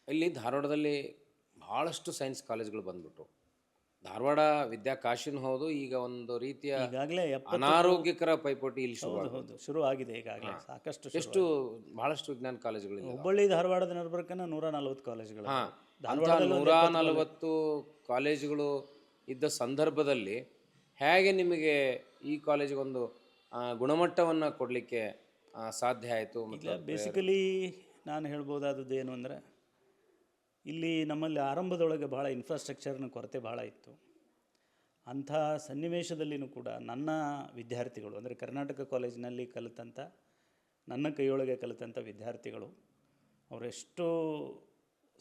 ಇಲ್ಲಿ ಧಾರವಾಡದಲ್ಲಿ ಭಾಳಷ್ಟು ಸೈನ್ಸ್ ಕಾಲೇಜ್ಗಳು ಬಂದ್ಬಿಟ್ಟು ಧಾರವಾಡ ವಿದ್ಯಾಕಾಶಿನೂ ಹೌದು. ಈಗ ಒಂದು ರೀತಿಯ ಈಗಾಗಲೇ ಅನಾರೋಗ್ಯಕರ ಪೈಪೋಟಿ ಇಲ್ಲಿ ಶುರು ಹೌದು ಶುರು ಆಗಿದೆ ಈಗಾಗಲೇ ಸಾಕಷ್ಟು ಎಷ್ಟು ಭಾಳಷ್ಟು ವಿಜ್ಞಾನ ಕಾಲೇಜುಗಳಿಲ್ಲ. ಹುಬ್ಬಳ್ಳಿ ಧಾರವಾಡದ ನಡುಬರ್ಕನ 140 ಕಾಲೇಜುಗಳು. ಅಂತ 140 ಕಾಲೇಜುಗಳು ಇದ್ದ ಸಂದರ್ಭದಲ್ಲಿ ಹೇಗೆ ನಿಮಗೆ ಈ ಕಾಲೇಜಿಗೊಂದು ಗುಣಮಟ್ಟವನ್ನು ಕೊಡಲಿಕ್ಕೆ ಸಾಧ್ಯ ಆಯಿತು? ಬೇಸಿಕಲಿ ನಾನು ಹೇಳ್ಬೋದಾದದ್ದು ಏನು ಅಂದರೆ, ಇಲ್ಲಿ ನಮ್ಮಲ್ಲಿ ಆರಂಭದೊಳಗೆ ಭಾಳ ಇನ್ಫ್ರಾಸ್ಟ್ರಕ್ಚರ್ನ ಕೊರತೆ ಭಾಳ ಇತ್ತು. ಅಂಥ ಸನ್ನಿವೇಶದಲ್ಲಿಯೂ ಕೂಡ ನನ್ನ ವಿದ್ಯಾರ್ಥಿಗಳು ಅಂದರೆ ಕರ್ನಾಟಕ ಕಾಲೇಜಿನಲ್ಲಿ ಕಲಿತಂಥ ನನ್ನ ಕೈಯೊಳಗೆ ಕಲಿತಂಥ ವಿದ್ಯಾರ್ಥಿಗಳು ಅವರೆಷ್ಟು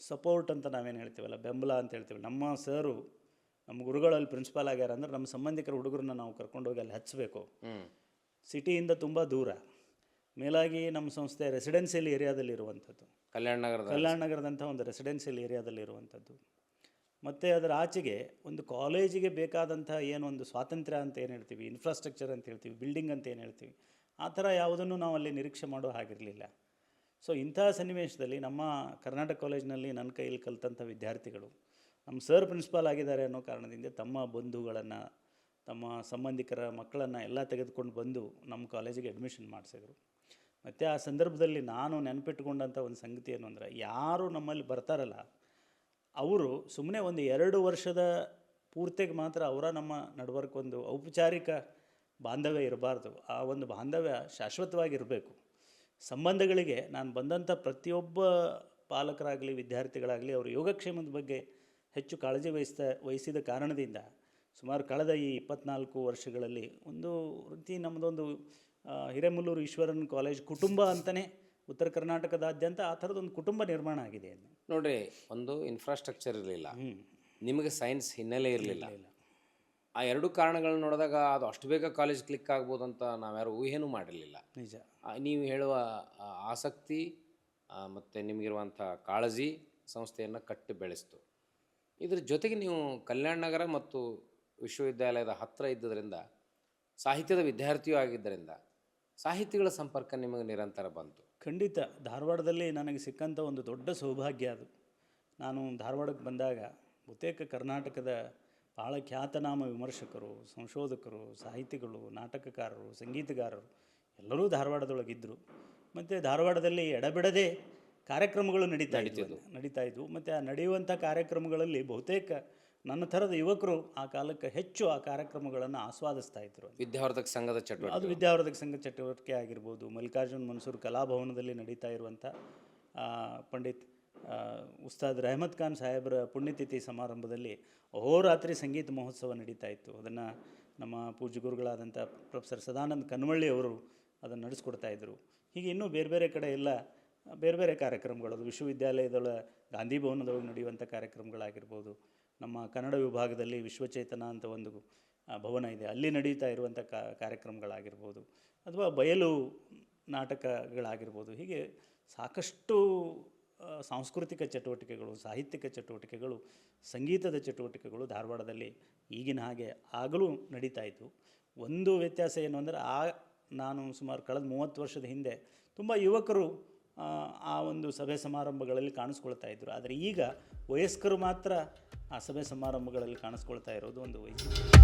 ಸಪೋರ್ಟ್ ಅಂತ ನಾವೇನು ಹೇಳ್ತೀವಲ್ಲ, ಬೆಂಬಲ ಅಂತ ಹೇಳ್ತೀವಿ. ನಮ್ಮ ಸರು ನಮ್ಮ ಗುರುಗಳಲ್ಲಿ ಪ್ರಿನ್ಸಿಪಾಲ್ ಆಗ್ಯಾರ ಅಂದ್ರೆ ನಮ್ಮ ಸಂಬಂಧಿಕರ ಹುಡುಗರನ್ನ ನಾವು ಕರ್ಕೊಂಡೋಗಿ ಅಲ್ಲಿ ಹಚ್ಚಬೇಕು. ಸಿಟಿಯಿಂದ ತುಂಬ ದೂರ. ಮೇಲಾಗಿ ನಮ್ಮ ಸಂಸ್ಥೆ ರೆಸಿಡೆನ್ಷಿಯಲ್ ಏರಿಯಾದಲ್ಲಿರುವಂಥದ್ದು, ಕಲ್ಯಾಣ ನಗರದಂಥ ಒಂದು ರೆಸಿಡೆನ್ಷಿಯಲ್ ಏರಿಯಾದಲ್ಲಿರುವಂಥದ್ದು. ಮತ್ತು ಅದರ ಆಚೆಗೆ ಒಂದು ಕಾಲೇಜಿಗೆ ಬೇಕಾದಂಥ ಏನೊಂದು ಸ್ವಾತಂತ್ರ್ಯ ಅಂತ ಏನು ಹೇಳ್ತೀವಿ, ಇನ್ಫ್ರಾಸ್ಟ್ರಕ್ಚರ್ ಅಂತ ಹೇಳ್ತೀವಿ, ಬಿಲ್ಡಿಂಗ್ ಅಂತ ಏನು ಹೇಳ್ತೀವಿ, ಆ ಥರ ಯಾವುದನ್ನು ನಾವು ಅಲ್ಲಿ ನಿರೀಕ್ಷೆ ಮಾಡೋ ಹಾಗಿರಲಿಲ್ಲ. ಸೊ ಇಂಥ ಸನ್ನಿವೇಶದಲ್ಲಿ ನಮ್ಮ ಕರ್ನಾಟಕ ಕಾಲೇಜಿನಲ್ಲಿ ನನ್ನ ಕೈಯಲ್ಲಿ ಕಲಿತಂಥ ವಿದ್ಯಾರ್ಥಿಗಳು ನಮ್ಮ ಸರ್ ಪ್ರಿನ್ಸಿಪಾಲ್ ಆಗಿದ್ದಾರೆ ಅನ್ನೋ ಕಾರಣದಿಂದ ತಮ್ಮ ಬಂಧುಗಳನ್ನು, ತಮ್ಮ ಸಂಬಂಧಿಕರ ಮಕ್ಕಳನ್ನು ಎಲ್ಲ ತೆಗೆದುಕೊಂಡು ಬಂದು ನಮ್ಮ ಕಾಲೇಜಿಗೆ ಅಡ್ಮಿಷನ್ ಮಾಡಿಸಿದರು. ಮತ್ತು ಆ ಸಂದರ್ಭದಲ್ಲಿ ನಾನು ನೆನಪಿಟ್ಟುಕೊಂಡಂಥ ಒಂದು ಸಂಗತಿ ಏನು ಅಂದರೆ, ಯಾರು ನಮ್ಮಲ್ಲಿ ಬರ್ತಾರಲ್ಲ ಅವರು ಸುಮ್ಮನೆ ಒಂದು 2 ವರ್ಷದ ಪೂರ್ತಿಗೆ ಮಾತ್ರ ಅವರ ನಮ್ಮ ನಡುವರ್ಕೊಂದು ಔಪಚಾರಿಕ ಬಾಂಧವ್ಯ ಇರಬಾರ್ದು. ಆ ಒಂದು ಬಾಂಧವ್ಯ ಶಾಶ್ವತವಾಗಿರಬೇಕು. ಸಂಬಂಧಗಳಿಗೆ ನಾನು ಬಂದಂಥ ಪ್ರತಿಯೊಬ್ಬ ಪಾಲಕರಾಗಲಿ ವಿದ್ಯಾರ್ಥಿಗಳಾಗಲಿ ಅವರು ಯೋಗಕ್ಷೇಮದ ಬಗ್ಗೆ ಹೆಚ್ಚು ಕಾಳಜಿ ವಹಿಸಿದ ಕಾರಣದಿಂದ ಸುಮಾರು ಕಳೆದ ಈ 24 ವರ್ಷಗಳಲ್ಲಿ ಒಂದು ರೀತಿ ನಮ್ಮದೊಂದು ಹಿರೇಮಲ್ಲೂರು ಈಶ್ವರನ್ ಕಾಲೇಜ್ ಕುಟುಂಬ ಅಂತಲೇ ಉತ್ತರ ಕರ್ನಾಟಕದಾದ್ಯಂತ ಆ ಥರದೊಂದು ಕುಟುಂಬ ನಿರ್ಮಾಣ ಆಗಿದೆ. ನೋಡಿರಿ, ಒಂದು ಇನ್ಫ್ರಾಸ್ಟ್ರಕ್ಚರ್ ಇರಲಿಲ್ಲ, ನಿಮಗೆ ಸೈನ್ಸ್ ಹಿನ್ನೆಲೆ ಇರಲಿಲ್ಲ. ಆ ಎರಡು ಕಾರಣಗಳನ್ನ ನೋಡಿದಾಗ ಅದು ಅಷ್ಟು ಬೇಗ ಕಾಲೇಜ್ ಕ್ಲಿಕ್ ಆಗ್ಬೋದು ಅಂತ ನಾವ್ಯಾರು ಊಹೆನೂ ಮಾಡಿರಲಿಲ್ಲ. ನಿಜ. ನೀವು ಹೇಳುವ ಆಸಕ್ತಿ ಮತ್ತು ನಿಮಗಿರುವಂಥ ಕಾಳಜಿ ಸಂಸ್ಥೆಯನ್ನು ಕಟ್ಟಿ ಬೆಳೆಸ್ತು. ಇದ್ರ ಜೊತೆಗೆ ನೀವು ಕಲ್ಯಾಣ ನಗರ ಮತ್ತು ವಿಶ್ವವಿದ್ಯಾಲಯದ ಹತ್ತಿರ ಇದ್ದದರಿಂದ, ಸಾಹಿತ್ಯದ ವಿದ್ಯಾರ್ಥಿಯೂ ಆಗಿದ್ದರಿಂದ ಸಾಹಿತಿಗಳ ಸಂಪರ್ಕ ನಿಮಗೆ ನಿರಂತರ ಬಂತು. ಖಂಡಿತ. ಧಾರವಾಡದಲ್ಲಿ ನನಗೆ ಸಿಕ್ಕಂಥ ಒಂದು ದೊಡ್ಡ ಸೌಭಾಗ್ಯ ಅದು. ನಾನು ಧಾರವಾಡಕ್ಕೆ ಬಂದಾಗ ಬಹುತೇಕ ಕರ್ನಾಟಕದ ಭಾಳ ಖ್ಯಾತನಾಮ ವಿಮರ್ಶಕರು, ಸಂಶೋಧಕರು, ಸಾಹಿತಿಗಳು, ನಾಟಕಕಾರರು, ಸಂಗೀತಗಾರರು ಎಲ್ಲರೂ ಧಾರವಾಡದೊಳಗಿದ್ದರು. ಮತ್ತು ಧಾರವಾಡದಲ್ಲಿ ಎಡಬಿಡದೆ ಕಾರ್ಯಕ್ರಮಗಳು ನಡೀತಾ ಇದ್ವು. ಮತ್ತು ಆ ನಡೆಯುವಂಥ ಕಾರ್ಯಕ್ರಮಗಳಲ್ಲಿ ಬಹುತೇಕ ನನ್ನ ಥರದ ಯುವಕರು ಆ ಕಾಲಕ್ಕೆ ಹೆಚ್ಚು ಆ ಕಾರ್ಯಕ್ರಮಗಳನ್ನು ಆಸ್ವಾದಿಸ್ತಾ ಇದ್ದರು. ವಿದ್ಯಾವರ್ಧಕ ಸಂಘದ ಚಟುವಟಿಕೆ, ಅದು ವಿದ್ಯಾವರ್ಧಕ ಸಂಘ ಚಟುವಟಿಕೆ ಆಗಿರ್ಬೋದು. ಮಲ್ಲಿಕಾರ್ಜುನ್ ಮನ್ಸೂರ್ ಕಲಾಭವನದಲ್ಲಿ ನಡೀತಾ ಇರುವಂಥ ಪಂಡಿತ್ ಉಸ್ತಾದ್ ರೆಹಮತ್ ಖಾನ್ ಸಾಹೇಬರ ಪುಣ್ಯತಿಥಿ ಸಮಾರಂಭದಲ್ಲಿ ಅಹೋರಾತ್ರಿ ಸಂಗೀತ ಮಹೋತ್ಸವ ನಡೀತಾ ಇತ್ತು. ಅದನ್ನು ನಮ್ಮ ಪೂಜ್ಯ ಗುರುಗಳಾದಂಥ ಪ್ರೊಫೆಸರ್ ಸದಾನಂದ ಕನ್ವಳ್ಳಿ ಅವರು ಅದನ್ನು ನಡೆಸ್ಕೊಡ್ತಾಯಿದ್ರು. ಹೀಗೆ ಇನ್ನೂ ಬೇರೆ ಬೇರೆ ಕಡೆ ಎಲ್ಲ ಬೇರೆ ಬೇರೆ ಕಾರ್ಯಕ್ರಮಗಳು, ಅದು ವಿಶ್ವವಿದ್ಯಾಲಯದೊಳ ಗಾಂಧಿ ಭವನದೊಳಗೆ ನಡೆಯುವಂಥ ಕಾರ್ಯಕ್ರಮಗಳಾಗಿರ್ಬೋದು, ನಮ್ಮ ಕನ್ನಡ ವಿಭಾಗದಲ್ಲಿ ವಿಶ್ವಚೇತನ ಅಂತ ಒಂದು ಭವನ ಇದೆ, ಅಲ್ಲಿ ನಡೀತಾ ಇರುವಂಥ ಕಾರ್ಯಕ್ರಮಗಳಾಗಿರ್ಬೋದು, ಅಥವಾ ಬಯಲು ನಾಟಕಗಳಾಗಿರ್ಬೋದು. ಹೀಗೆ ಸಾಕಷ್ಟು ಸಾಂಸ್ಕೃತಿಕ ಚಟುವಟಿಕೆಗಳು, ಸಾಹಿತ್ಯಿಕ ಚಟುವಟಿಕೆಗಳು, ಸಂಗೀತದ ಚಟುವಟಿಕೆಗಳು ಧಾರವಾಡದಲ್ಲಿ ಈಗಿನ ಹಾಗೆ ಆಗಲೂ ನಡೀತಾ ಇತ್ತು. ಒಂದು ವ್ಯತ್ಯಾಸ ಏನು ಅಂದರೆ, ನಾನು ಸುಮಾರು ಕಳೆದ 30 ವರ್ಷದ ಹಿಂದೆ ತುಂಬ ಯುವಕರು ಆ ಒಂದು ಸಭೆ ಸಮಾರಂಭಗಳಲ್ಲಿ ಕಾಣಿಸ್ಕೊಳ್ತಾ ಇದ್ದರು. ಆದರೆ ಈಗ ವಯಸ್ಕರು ಮಾತ್ರ ಆ ಸಭೆ ಸಮಾರಂಭಗಳಲ್ಲಿ ಕಾಣಿಸ್ಕೊಳ್ತಾ ಇರೋದು ಒಂದು ವೈಶಿಷ್ಟ್ಯ.